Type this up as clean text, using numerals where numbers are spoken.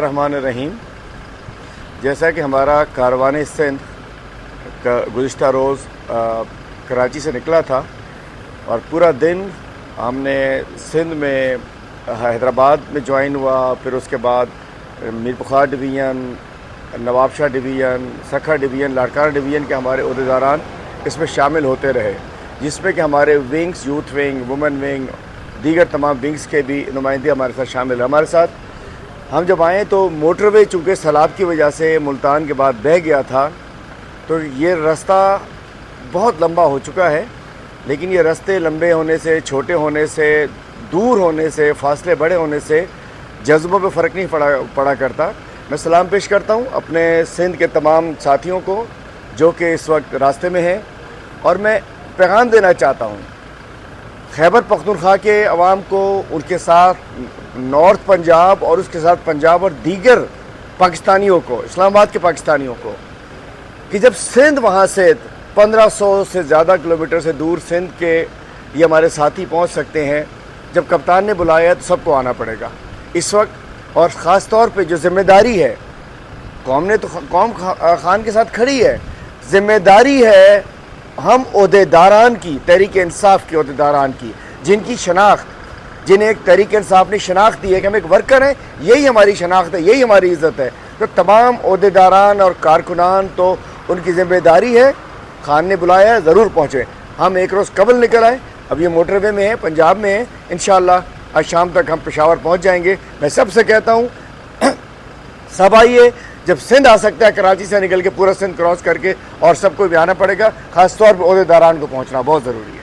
الرحمن الرحیم. جیسا کہ ہمارا کاروان سندھ کا گزشتہ روز کراچی سے نکلا تھا اور پورا دن ہم نے سندھ میں حیدرآباد میں جوائن ہوا، پھر اس کے بعد میر بخار ڈویژن، نواب شاہ ڈویژن، سکھا ڈویژن، لاڑکانہ ڈویژن کے ہمارے عہدیداران اس میں شامل ہوتے رہے، جس میں کہ ہمارے wings, youth wing, women wing, دیگر تمام ونگز کے بھی نمائندے ہمارے ساتھ شامل ہیں. ہمارے ساتھ ہم جب آئیں تو موٹر وے چونکہ سیلاب کی وجہ سے ملتان کے بعد بہہ گیا تھا، تو یہ راستہ بہت لمبا ہو چکا ہے، لیکن یہ راستے لمبے ہونے سے، چھوٹے ہونے سے، دور ہونے سے، فاصلے بڑے ہونے سے جذبوں پہ فرق نہیں پڑا کرتا. میں سلام پیش کرتا ہوں اپنے سندھ کے تمام ساتھیوں کو جو کہ اس وقت راستے میں ہیں، اور میں پیغام دینا چاہتا ہوں خیبر پختونخوا کے عوام کو، ان کے ساتھ نارتھ پنجاب اور اس کے ساتھ پنجاب اور دیگر پاکستانیوں کو، اسلام آباد کے پاکستانیوں کو، کہ جب سندھ وہاں سے 1500 سے زیادہ کلومیٹر سے دور سندھ کے یہ ہمارے ساتھی پہنچ سکتے ہیں، جب کپتان نے بلایا تو سب کو آنا پڑے گا اس وقت. اور خاص طور پہ جو ذمہ داری ہے، قوم نے تو قوم خان کے ساتھ کھڑی ہے، ذمہ داری ہے ہم عہدیداران کی، تحریک انصاف کے عہدیداران کی، جن کی شناخت، جنہیں ایک تحریک انصاف نے شناخت دی ہے کہ ہم ایک ورکر ہیں، یہی ہماری شناخت ہے، یہی ہماری عزت ہے. تو تمام عہدیداران اور کارکنان، تو ان کی ذمہ داری ہے، خان نے بلایا ہے، ضرور پہنچے. ہم ایک روز قبل نکل آئے، اب یہ موٹر وے میں ہیں، پنجاب میں ہیں، انشاءاللہ آج شام تک ہم پشاور پہنچ جائیں گے. میں سب سے کہتا ہوں سب آئیے، جب سندھ آ سکتا ہے کراچی سے نکل کے پورا سندھ کراس کر کے، اور سب کو بھی آنا پڑے گا، خاص طور پر عہدیداران کو پہنچنا بہت ضروری ہے.